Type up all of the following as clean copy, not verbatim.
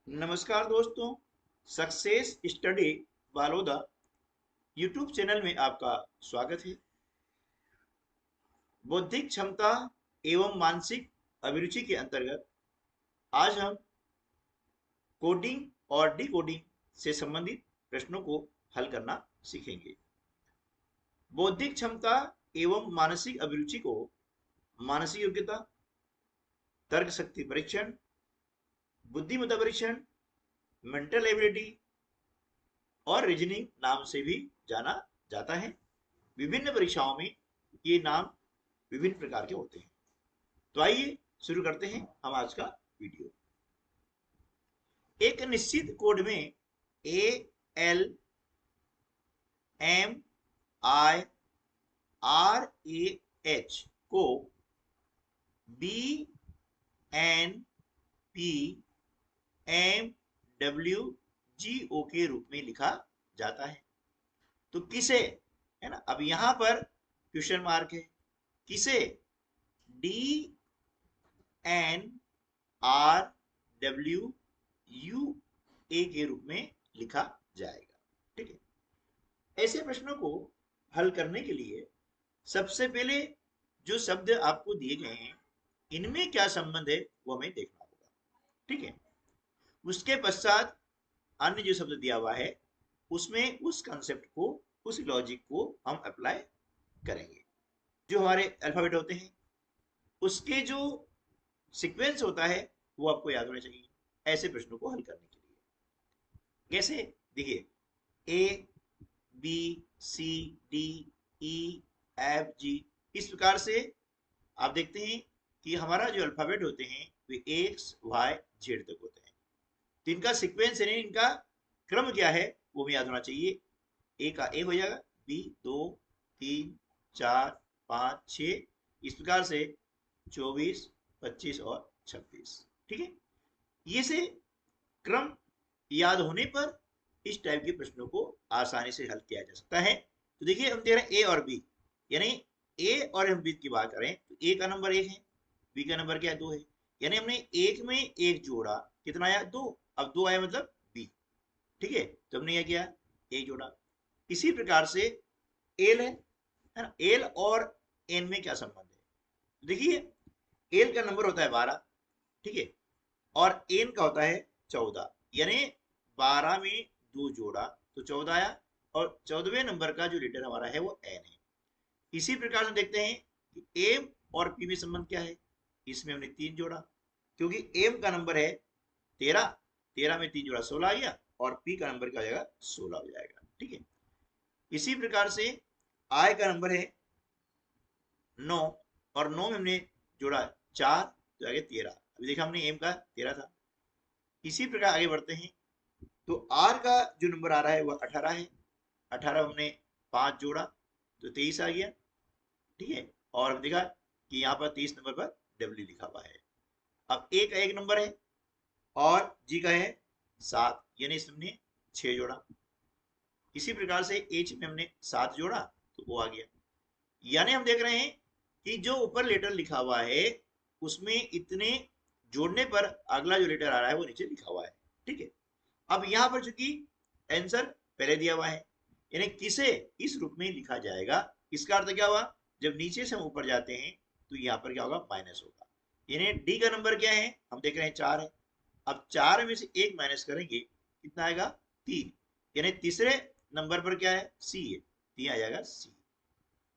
नमस्कार दोस्तों। Success study Baloda YouTube channel में आपका स्वागत है। बौद्धिक क्षमता एवं मानसिक अभिरुचि के अंतर्गत आज हम कोडिंग और डिकोडिंग से संबंधित प्रश्नों को हल करना सीखेंगे। बौद्धिक क्षमता एवं मानसिक अभिरुचि को मानसिक योग्यता, तर्क शक्ति परीक्षण, बुद्धिमत्ता परीक्षण, मेंटल एबिलिटी और रीजनिंग नाम से भी जाना जाता है। विभिन्न परीक्षाओं में ये नाम विभिन्न प्रकार के होते हैं। तो आइए शुरू करते हैं हम आज का वीडियो। एक निश्चित कोड में A L M I R A H को B N P M W G O के रूप में लिखा जाता है। तो किसे, है ना, अब यहां पर क्वेश्चन मार्क है, किसे D N R W U A के रूप में लिखा जाएगा। ठीक है, ऐसे प्रश्नों को हल करने के लिए सबसे पहले जो शब्द आपको दिए गए हैं इनमें क्या संबंध है वो हमें देखना होगा। ठीक है, उसके पश्चात अन्य जो शब्द दिया हुआ है उसमें उस कंसेप्ट को, उस लॉजिक को हम अप्लाई करेंगे। जो हमारे अल्फाबेट होते हैं उसके जो सीक्वेंस होता है वो आपको याद होना चाहिए ऐसे प्रश्नों को हल करने के लिए। कैसे, देखिए, A B C D E F G, इस प्रकार से आप देखते हैं कि हमारा जो अल्फाबेट होते हैं वे एक्स वाई जेड तक होते हैं। तो इनका सीक्वेंस यानी इनका क्रम क्या है वो हमें याद होना चाहिए। ए का ए हो जाएगा, बी 2 3 4 5 6, इस प्रकार से 24 25 और 26। ठीक है, ये से क्रम याद होने पर इस टाइप के प्रश्नों को आसानी से हल किया जा सकता है। तो देखिए, हम दे रहे हैं ए और बी, यानी ए और हम बी की बात करें तो ए का नंबर 1 है, बी का नंबर क्या है, 2 है। यानी हमने एक में एक जोड़ा, कितना आया, 2। अब 2 आया मतलब बी। ठीक है, तो हमने क्या किया, एक जोड़ा। इसी प्रकार से एल है ना, एल और एन में क्या संबंध है, देखिए, एल का नंबर होता है 12, ठीक है, और एन का होता है 14, यानी 12 में 2 जोड़ा तो 14 आया, और 14वें नंबर का जो लेटर हमारा है वो एन है। इसी प्रकार से देखते हैं कि एम और पी में संबंध क्या है, इसमें हमने 3 जोड़ा, क्योंकि एम का नंबर है 13, 13 में 3 जोड़ा 16 आ गया, और पी का नंबर क्या हो जाएगा, 16 हो जाएगा। ठीक है, इसी प्रकार से आई का नंबर है 9, और 9 में हमने जोड़ा 4 तो आगे 13, अभी देखा हमने एम का 13 था। इसी प्रकार आगे बढ़ते हैं तो आर का जो नंबर आ रहा है वह 18 है, 18 हमने 5 जोड़ा तो 23 आ गया। ठीक है, और हम देखा कि यहाँ पर 23 नंबर पर डब्ल्यू लिखा हुआ है। अब ए का 1 नंबर है और जी का है 7, यानी इसमें हमने 6 जोड़ा। इसी प्रकार से एच में हमने 7 जोड़ा तो वो आ गया। यानी हम देख रहे हैं कि जो ऊपर लेटर लिखा हुआ है उसमें इतने जोड़ने पर अगला जो लेटर आ रहा है वो नीचे लिखा हुआ है। ठीक है, अब यहां पर चूंकि आंसर पहले दिया हुआ है, यानी किसे इस रूप में लिखा जाएगा, इसका अर्थ क्या हुआ, जब नीचे से हम ऊपर जाते हैं तो यहाँ पर क्या होगा, माइनस होगा। यानी डी का नंबर क्या है, हम देख रहे हैं 4 है। अब 4 में से 1 माइनस करेंगे, कितना आएगा, 3, यानी तीसरे नंबर पर क्या है, सी है, 3 आ जाएगा सी।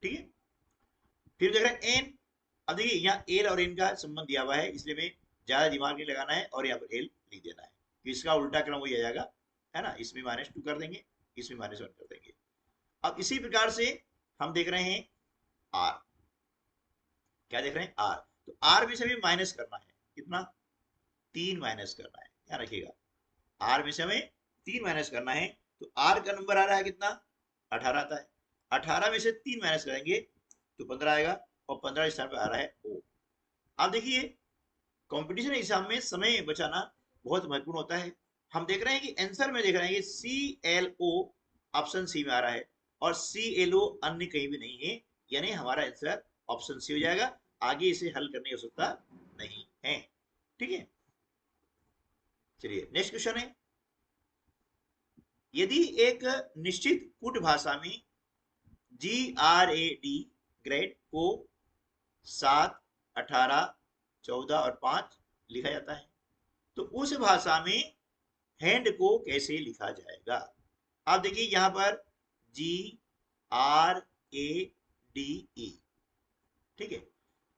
ठीक है, फिर देख रहे हैं एन। अब देखिए, यहाँ एल और एन का संबंध दिया हुआ है, इसलिए में ज्यादा दिमाग नहीं लगाना है और यहाँ पर एल लिख देना है, तो इसका उल्टा क्रम वही आ जाएगा, है ना, इसमें -2 कर देंगे, इसमें -1 कर देंगे। अब इसी प्रकार से हम देख रहे हैं आर, क्या देख रहे हैं, आर, तो आर में से भी माइनस करना है, कितना, 3 माइनस करना है, ध्यान रखिएगा, आर में से हमें 3 माइनस करना है। तो आर का नंबर आ रहा है कितना, 18 आता है, 18 में से 3 माइनस करेंगे तो 15 आएगा, और 15 स्थान पर आ रहा है ओ। आप देखिए, कंपटीशन एग्जाम में समय बचाना बहुत महत्वपूर्ण होता है। हम देख रहे हैं कि आंसर में देख रहे हैं कि CLO ऑप्शन सी में आ रहा है, और CLO अन्य कहीं भी नहीं है, यानी हमारा आंसर ऑप्शन सी हो जाएगा। आगे इसे हल करने की आवश्यकता नहीं है। ठीक है, चलिए नेक्स्ट क्वेश्चन है, यदि एक निश्चित कूट भाषा में GRAD ग्रेड को 7, 18, 14 और 5 लिखा जाता है, तो उस भाषा में हैंड को कैसे लिखा जाएगा? आप देखिए यहां पर GRADE, ठीक है।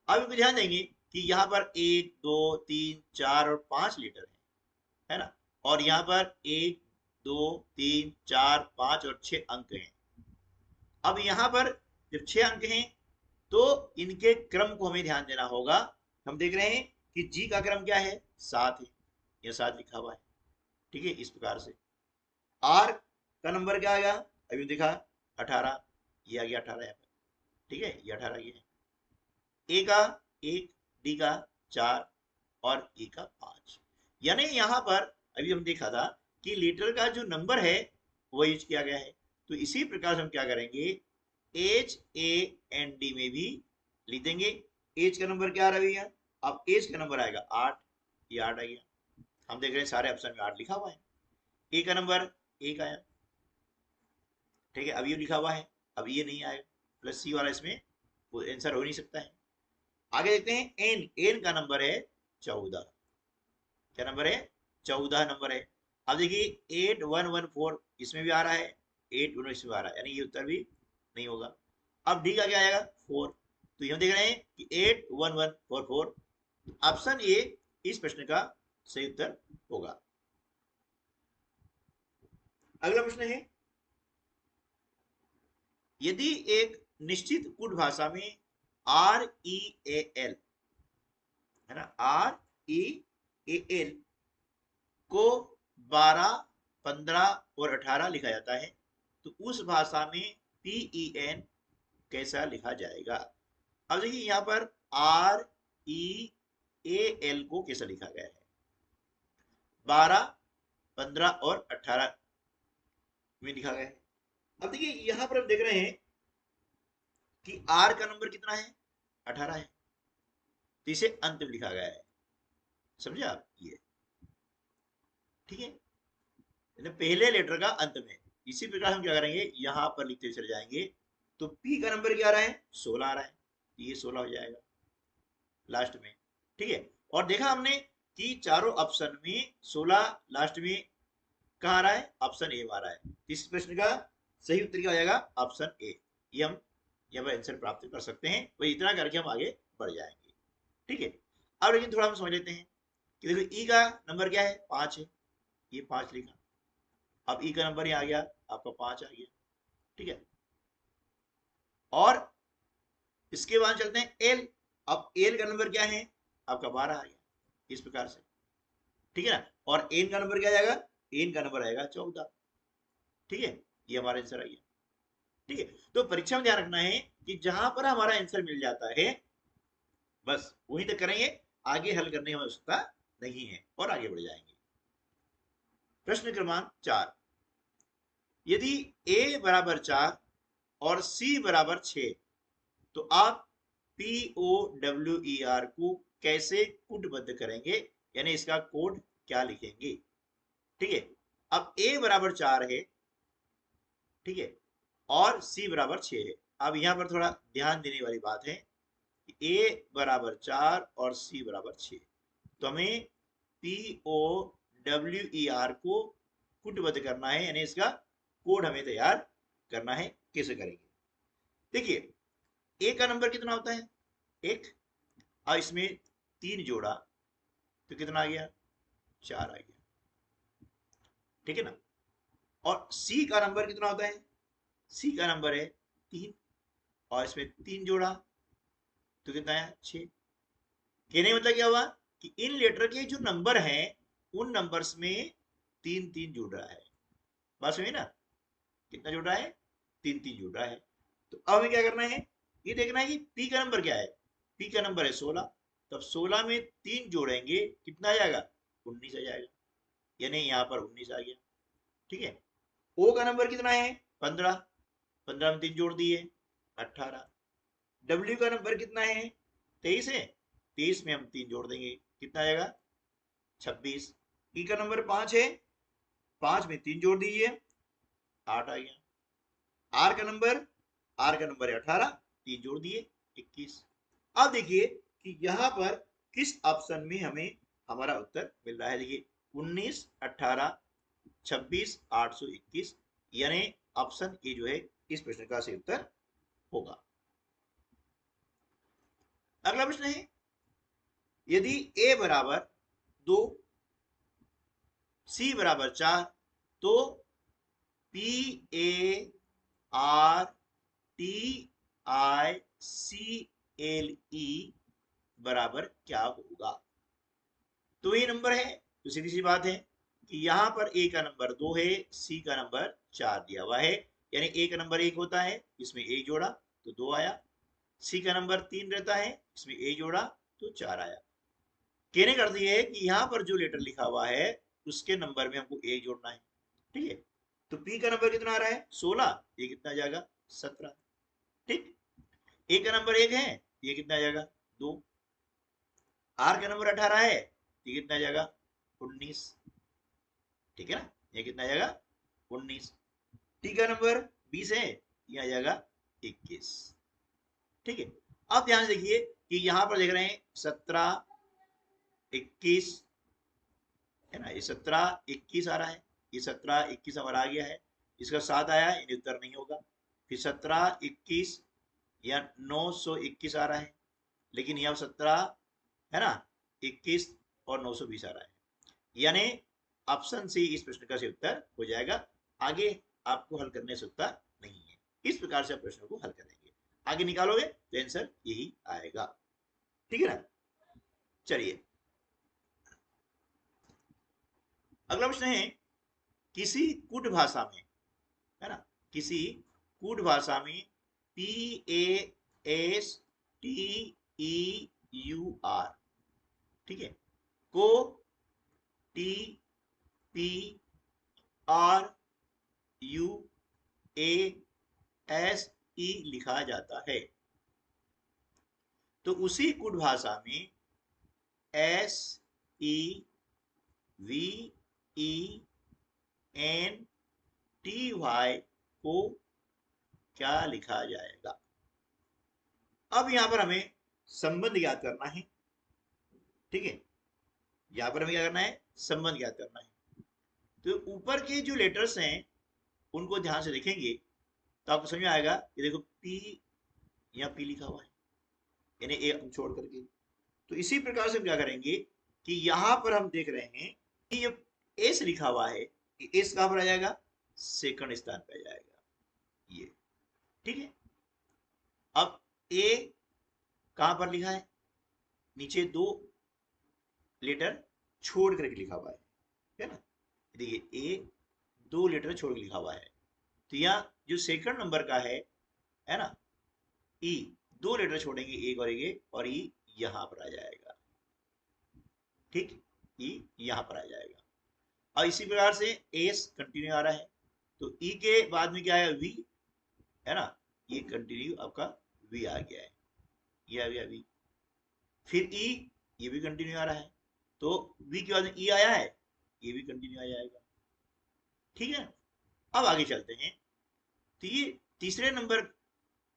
अब इनको ध्यान देंगे कि यहाँ पर 1, 2, 3, 4 और 5 लीटर है ना, और यहाँ पर 1, 2, 3, 4, 5 और 6 अंक हैं। अब यहाँ पर जब 6 अंक हैं तो इनके क्रम को हमें ध्यान देना होगा। हम देख रहे हैं कि जी का क्रम क्या है, 7 है, यह 7 लिखा हुआ है, ठीक है। इस प्रकार से आर का नंबर क्या आएगा, अभी देखा 18, ये आ गया 18 यहाँ पर, ठीक है, ये 18 ये है। ए का 1, डी का 4 और ई का 5, यानी यहां पर अभी हम देखा था कि लीटर का जो नंबर है वो यूज किया गया है। तो इसी प्रकार से हम क्या करेंगे, HAND में भी लिख देंगे। एच का नंबर क्या आ रहा है भैया, अब एच का नंबर आएगा 8, ये 8 आ गया। हम देख रहे हैं सारे ऑप्शन में 8 लिखा हुआ है। ए का नंबर 1 आया, ठीक है, अब ये लिखा हुआ है, अब ये नहीं आएगा, प्लस सी वाला इसमें वो आंसर हो नहीं सकता है। आगे देखते हैं एन, एन का नंबर है 14, क्या नंबर है, 14 नंबर है। अब देखिए 8114 इसमें भी आ रहा है, 8 इसमें आ रहा है, यानी ये उत्तर भी नहीं होगा। अब डी का क्या आएगा 4, तो ये हम देख रहे हैं कि 81144, ऑप्शन ए इस प्रश्न का सही उत्तर होगा। अगला प्रश्न है, यदि एक निश्चित कूट भाषा में REAL है ना, REAL को 12, 15 और 18 लिखा जाता है, तो उस भाषा में PEN कैसा लिखा जाएगा? अब देखिए यहाँ पर REAL को कैसा लिखा गया है, 12, 15 और 18 में लिखा गया है। अब देखिए यहाँ पर हम देख रहे हैं कि R का नंबर कितना है, 18 है, तो इसे अंत में लिखा गया है, समझे आप, ये ठीक है, पहले लेटर का अंत में। इसी प्रकार हम क्या करेंगे, यहां पर लिखते चले जाएंगे, तो P का नंबर क्या आ रहा है, 16 आ रहा है, तो ये 16 हो जाएगा लास्ट में, ठीक है। और देखा हमने कि चारों ऑप्शन में 16 लास्ट में कहा आ रहा है, ऑप्शन ए में आ रहा है। इस प्रश्न का सही उत्तर क्या हो जाएगा, ऑप्शन ए। ये हम यहाँ पर आंसर प्राप्त कर सकते हैं, वही इतना करके हम आगे बढ़ जाएंगे, ठीक है। अब लेकिन थोड़ा हम समझ लेते हैं कि देखो ई का नंबर क्या है, 5 है, ये 5 लिखा, अब ई का नंबर यहाँ आ गया आपका 5 आ गया, ठीक है। और इसके बाद चलते हैं एल, अब एल का नंबर क्या है आपका 12 आ गया, इस प्रकार से, ठीक है ना। और एन का नंबर क्या जाएगा, एन का नंबर आएगा 14, ठीक है, ये हमारा आंसर आ गया, ठीक है। तो परीक्षा में ध्यान रखना है कि जहां पर हमारा आंसर मिल जाता है बस वहीं तक करेंगे, आगे हल करने की आवश्यकता नहीं है, और आगे बढ़ जाएंगे। प्रश्न क्रमांक 4, यदि a बराबर 4 और c बराबर 6, तो आप POWER को कैसे कूटबद्ध करेंगे, यानी इसका कोड क्या लिखेंगे, ठीक है। अब a बराबर 4 है, ठीक है, और c बराबर 6 है। अब यहां पर थोड़ा ध्यान देने वाली बात है कि a बराबर 4 और c बराबर 6, तो हमें POWER को कूटबद्ध करना है, यानी इसका कोड हमें तैयार करना है। कैसे करेंगे, देखिए ए का नंबर कितना होता है, 1, और इसमें 3 जोड़ा तो कितना आ गया, 4 आ गया, ठीक है ना। और सी का नंबर कितना होता है, सी का नंबर है 3, और इसमें 3 जोड़ा तो कितना है, 6। कहने मतलब क्या हुआ कि इन लेटर के जो नंबर हैं उन नंबर्स में 3 3 जुड़ रहा है, बात समझे ना, कितना जुड़ रहा है, 3 3 जुड़ रहा है। तो अब हमें क्या करना है, ये देखना है कि पी का नंबर क्या है, पी का नंबर है 16, तो अब 16 में 3 जोड़ेंगे कितना आ जाएगा, 19 आ जाएगा, यानी यहाँ पर 19 आ गया, ठीक है। ओ का नंबर कितना है, 15, 15 में 3 जोड़ दिए 18। डब्ल्यू का नंबर कितना है, 23 है, 23 में हम 3 जोड़ देंगे कितना आएगा, 26। ई का नंबर 5 है, 5 में 3 जोड़ दीजिए, 8 आ गया। आर का नंबर है 18, 3 जोड़ दिए 21। अब देखिए कि यहाँ पर किस ऑप्शन में हमें हमारा उत्तर मिल रहा है। देखिए 19, 18, 26, 821, यानी ऑप्शन ए जो है इस प्रश्न का सही उत्तर होगा। अगला प्रश्न है, यदि a बराबर 2, c बराबर 4, तो p a r t i c l e बराबर क्या होगा। तो ये नंबर है, तो सीधी सी बात है कि यहां पर a का नंबर 2 है, c का नंबर 4 दिया हुआ है, यानी a का नंबर 1 होता है, इसमें 1 जोड़ा तो 2 आया। c का नंबर 3 रहता है, इसमें 1 जोड़ा तो 4 आया। कहने का अर्थ ये है कि यहाँ पर जो लेटर लिखा हुआ है उसके नंबर में हमको 1 जोड़ना है। ठीक है, तो p का नंबर कितना आ रहा है 16, ये कितना आ जाएगा 17। ठीक, a का नंबर 1 है, ये कितना आ जाएगा 2। r का नंबर 18 है, ये कितना आ जाएगा 19। ठीक है ना, ये कितना आ जाएगा 19। t का नंबर 20 है, ये आ जाएगा 21। ठीक है, अब ध्यान से देखिए कि यहां पर देख रहे हैं 17, 21 है ना, ये 17, 21 आ रहा है, ये 17, 21 हमारा आ गया है, इसका 7 आया, यानी उत्तर नहीं होगा। फिर 17, 21 या 921 आ रहा है, लेकिन यहाँ 17 है ना, 21 और 920 आ रहा है, यानी ऑप्शन सी इस प्रश्न का सही उत्तर हो जाएगा। आगे आपको हल करने से उत्तर नहीं है, इस प्रकार से आप प्रश्न को हल करेंगे, आगे निकालोगे तो आंसर यही आएगा। ठीक है ना, चलिए अगला प्रश्न है, किसी कुट भाषा में है ना, किसी कूट भाषा में PASTEUR, ठीक है, को TPRUASE लिखा जाता है, तो उसी कूट भाषा में SEVENTY को क्या लिखा जाएगा। अब यहां पर हमें संबंध ज्ञात करना है। ठीक है, यहां पर हमें क्या करना है, संबंध ज्ञात करना है। तो ऊपर के जो लेटर्स हैं उनको ध्यान से देखेंगे तो आपको समझ में आएगा। ये देखो पी, यहाँ पी लिखा हुआ है, यानी ए छोड़ करके। तो इसी प्रकार से हम क्या करेंगे कि यहां पर हम देख रहे हैं कि ये एस लिखा हुआ है, एस कहां पर आ जाएगा, सेकंड स्थान पर आ जाएगा ये। ठीक है, अब ए कहां पर लिखा है, नीचे 2 लेटर छोड़ करके लिखा हुआ है ना। देखिए ए 2 लेटर छोड़ के लिखा हुआ है, तो यहाँ जो सेकंड नंबर का है ना, ई 2 लेटर छोड़ेंगे, एक और एक, और ई यहां पर आ जाएगा। ठीक, ई यहां पर आ जाएगा। और इसी प्रकार से एस कंटिन्यू आ रहा है, तो ई के बाद में क्या आया, वी है ना, ये कंटिन्यू आपका वी आ गया है, ये आ गया वी। फिर ई, ये भी कंटिन्यू आ रहा है, तो वी के बाद में ई आया है, ये भी कंटिन्यू आ जाएगा। ठीक है, अब आगे चलते हैं। तो ये तीसरे नंबर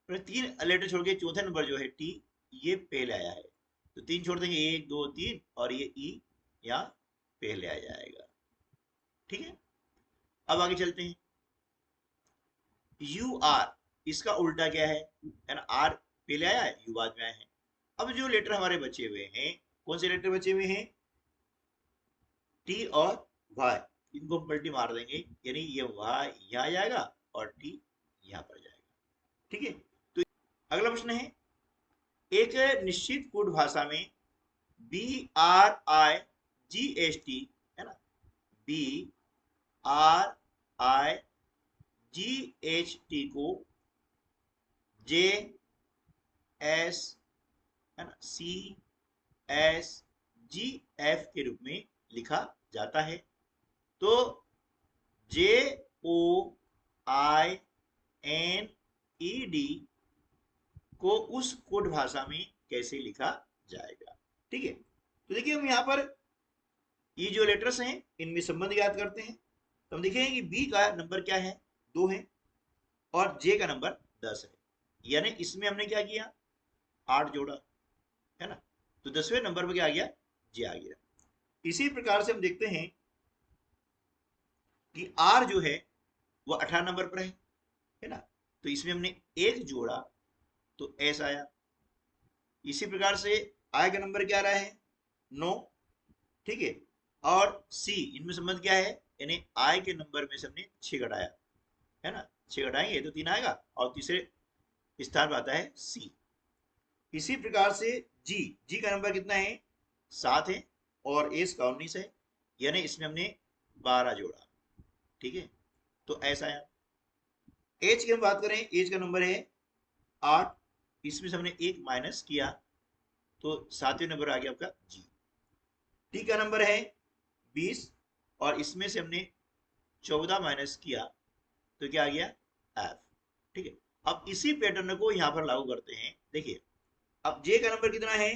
पर 3 लेटर छोड़ के चौथे नंबर जो है टी, ये पहले आया है, तो 3 छोड़ देंगे, 1 2 3, और ये ई यहाँ पहले आ जाएगा। ठीक है, अब आगे चलते हैं। यू आर, इसका उल्टा क्या है ना, आर पहले आया है, यू बाद में आया है। अब जो लेटर हमारे बचे हुए हैं, कौन से लेटर बचे हुए हैं, टी और वाई, इनको हम पलटी मार देंगे, यानी ये वाई यहाँ आ जाएगा और टी यहाँ पर जाएगा। ठीक है, तो अगला प्रश्न है, एक निश्चित कोड भाषा में BRIGST है ना, BRIGHT को JS है ना, CSGF के रूप में लिखा जाता है, तो JOINED को उस कोड भाषा में कैसे लिखा जाएगा। ठीक है, तो देखिए हम यहाँ पर ये जो लेटर्स हैं इनमें संबंध याद करते हैं। तो हम देखेंगे कि बी का नंबर क्या है, 2 है, और जे का नंबर 10 है। यानी इसमें हमने क्या किया, 8 जोड़ा, है ना। तो 10वें नंबर पर क्या आ गया, जे आ गया। इसी प्रकार से हम देखते हैं कि आर जो है वो 18 नंबर पर है ना। तो इसमें हमने 1 जोड़ा तो एस आया। इसी प्रकार से आई का नंबर क्या आ रहा है, 9, ठीक है। और सी, इनमें संबंध क्या है, यानी आई के नंबर में से हमने 6 घटाया, है ना। 6 घटाएंगे तो 3 आएगा, और तीसरे स्थान पर आता है सी। इसी प्रकार से जी, जी का नंबर कितना है, 7 है, और एस का 19 है, यानी इसमें हमने 12 जोड़ा, ठीक है। तो ऐसा है। एच की हम बात करें, एच का नंबर है 8, इसमें से हमने 1 माइनस किया तो 7वें नंबर आ गया आपका जी। टी का नंबर है 20, और इसमें से हमने 14 माइनस किया तो क्या आ गया, एफ, ठीक है। अब इसी पैटर्न को यहां पर लागू करते हैं। देखिए, अब जे का नंबर कितना है,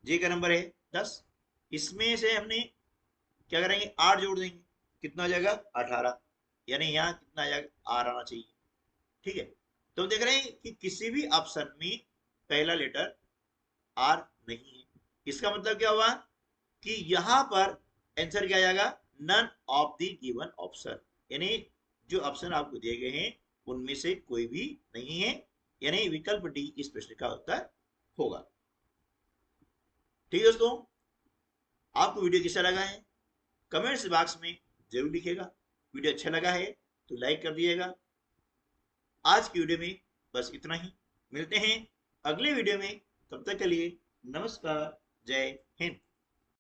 जे का नंबर है 10, इसमें से हमने क्या करेंगे, 8 जोड़ देंगे, कितना आ जाएगा, 18, यानी यहाँ कितना आ जाएगा, आर आना चाहिए, ठीक है। तो हम देख रहे हैं कि किसी भी ऑप्शन में पहला लेटर आर नहीं है। इसका मतलब क्या हुआ कि यहां पर आंसर क्या आ जाएगा, none of the given option, यानी जो ऑप्शन आपको दिए गए हैं उनमें से कोई भी नहीं है, यानी विकल्प डी इस प्रश्न का उत्तर होगा। ठीक है दोस्तों, आपको वीडियो कैसा लगा है कमेंट्स बॉक्स में जरूर लिखिएगा। वीडियो अच्छा लगा है तो लाइक कर दिएगा। आज की वीडियो में बस इतना ही, मिलते हैं अगले वीडियो में, तब तक के लिए नमस्कार, जय हिंद।